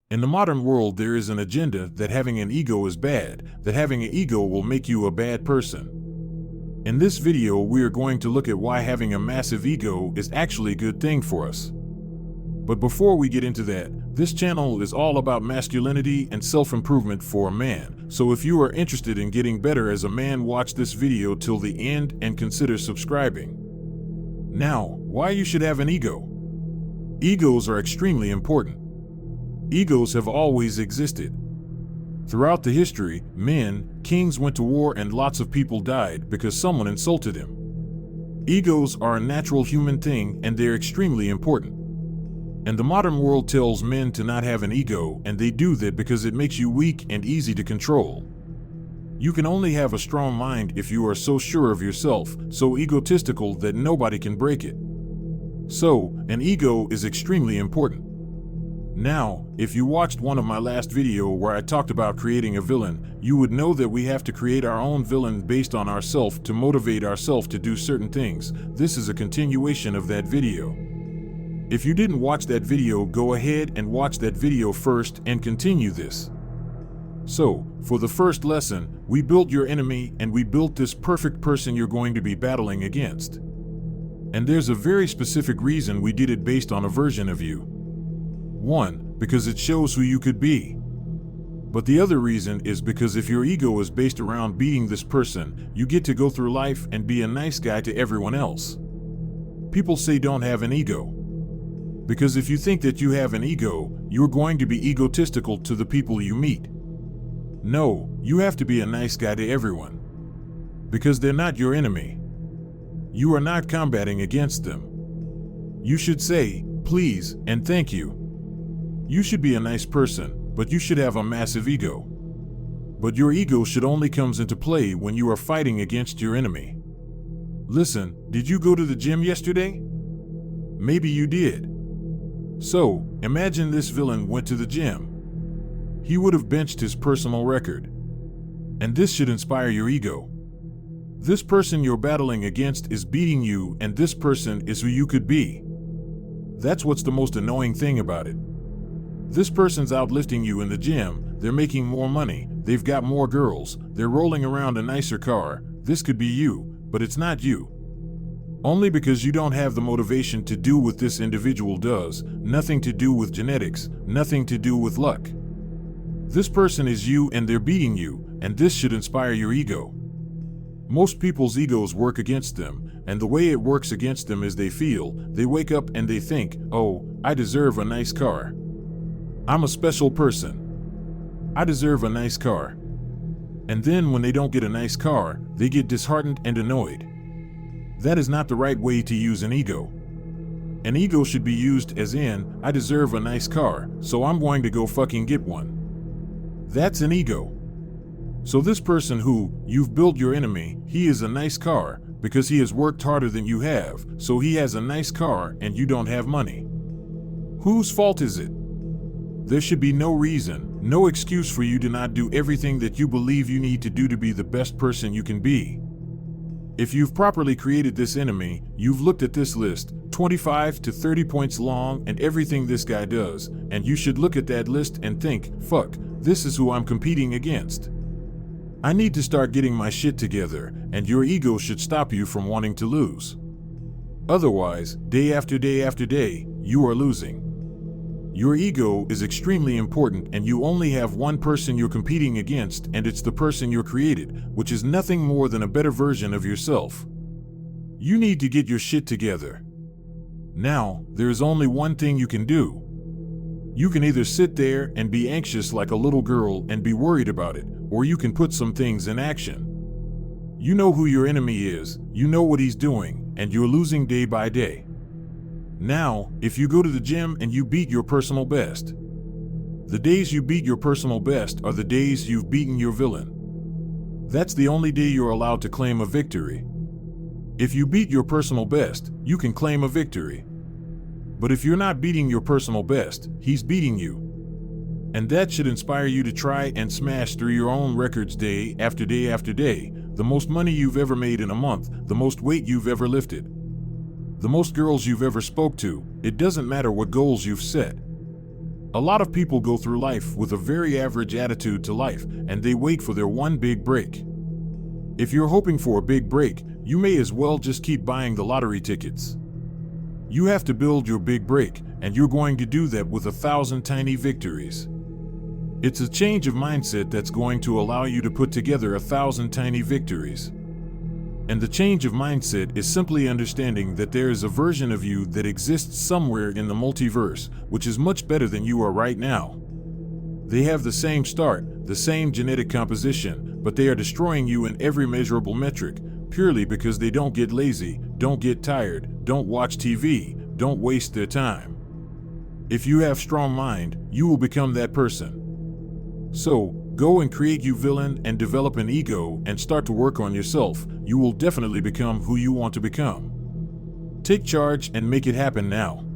In the modern world, there is an agenda that having an ego is bad, that having an ego will make you a bad person. In this video, we are going to look at why having a massive ego is actually a good thing for us. But before we get into that, this channel is all about masculinity and self-improvement for a man. So if you are interested in getting better as a man, watch this video till the end and consider subscribing. Now, why you should have an ego? Egos are extremely important. Egos have always existed. Throughout the history, men, kings went to war and lots of people died because someone insulted him. Egos are a natural human thing and they're extremely important. And the modern world tells men to not have an ego, and they do that because it makes you weak and easy to control. You can only have a strong mind if you are so sure of yourself, so egotistical that nobody can break it. So, an ego is extremely important. Now, if you watched one of my last video where I talked about creating a villain, you would know that we have to create our own villain based on ourselves to motivate ourselves to do certain things. This is a continuation of that video. If you didn't watch that video, go ahead and watch that video first and continue this. So, for the first lesson, we built your enemy and we built this perfect person you're going to be battling against. And there's a very specific reason we did it based on a version of you. One, because it shows who you could be. But the other reason is because if your ego is based around beating this person, you get to go through life and be a nice guy to everyone else. People say don't have an ego. Because if you think that you have an ego, you're going to be egotistical to the people you meet. No, you have to be a nice guy to everyone. Because they're not your enemy. You are not combating against them. You should say, please, and thank you. You should be a nice person, but you should have a massive ego. But your ego should only comes into play when you are fighting against your enemy. Listen, did you go to the gym yesterday? Maybe you did. So, imagine this villain went to the gym. He would have benched his personal record. And this should inspire your ego. This person you're battling against is beating you, and this person is who you could be. That's what's the most annoying thing about it. This person's outlifting you in the gym, they're making more money, they've got more girls, they're rolling around a nicer car. This could be you, but it's not you. Only because you don't have the motivation to do what this individual does, nothing to do with genetics, nothing to do with luck. This person is you and they're beating you, and this should inspire your ego. Most people's egos work against them, and the way it works against them is they wake up and they think, oh, I deserve a nice car. I'm a special person. I deserve a nice car. And then when they don't get a nice car, they get disheartened and annoyed. That is not the right way to use an ego. An ego should be used as in, I deserve a nice car, so I'm going to go fucking get one. That's an ego. So this person who you've built your enemy, he is a nice car because he has worked harder than you have, so he has a nice car and you don't have money. Whose fault is it? There should be no reason, no excuse for you to not do everything that you believe you need to do to be the best person you can be. If you've properly created this enemy, you've looked at this list, 25 to 30 points long and everything this guy does, and you should look at that list and think, fuck, this is who I'm competing against. I need to start getting my shit together, and your ego should stop you from wanting to lose. Otherwise, day after day after day, you are losing. Your ego is extremely important and you only have one person you're competing against, and it's the person you're created, which is nothing more than a better version of yourself. You need to get your shit together. Now, there is only one thing you can do. You can either sit there and be anxious like a little girl and be worried about it, or you can put some things in action. You know who your enemy is, you know what he's doing, and you're losing day by day. Now, if you go to the gym and you beat your personal best, the days you beat your personal best are the days you've beaten your villain. That's the only day you're allowed to claim a victory. If you beat your personal best, you can claim a victory. But if you're not beating your personal best, he's beating you. And that should inspire you to try and smash through your own records day after day after day. The most money you've ever made in a month, the most weight you've ever lifted, the most girls you've ever spoke to. It doesn't matter what goals you've set. A lot of people go through life with a very average attitude to life, and they wait for their one big break. If you're hoping for a big break, you may as well just keep buying the lottery tickets. You have to build your big break, and you're going to do that with 1,000 tiny victories. It's a change of mindset that's going to allow you to put together 1,000 tiny victories. And the change of mindset is simply understanding that there is a version of you that exists somewhere in the multiverse, which is much better than you are right now. They have the same start, the same genetic composition, but they are destroying you in every measurable metric, purely because they don't get lazy, don't get tired, don't watch TV, don't waste their time. If you have strong mind, you will become that person. So, go and create you villain and develop an ego and start to work on yourself. You will definitely become who you want to become. Take charge and make it happen now.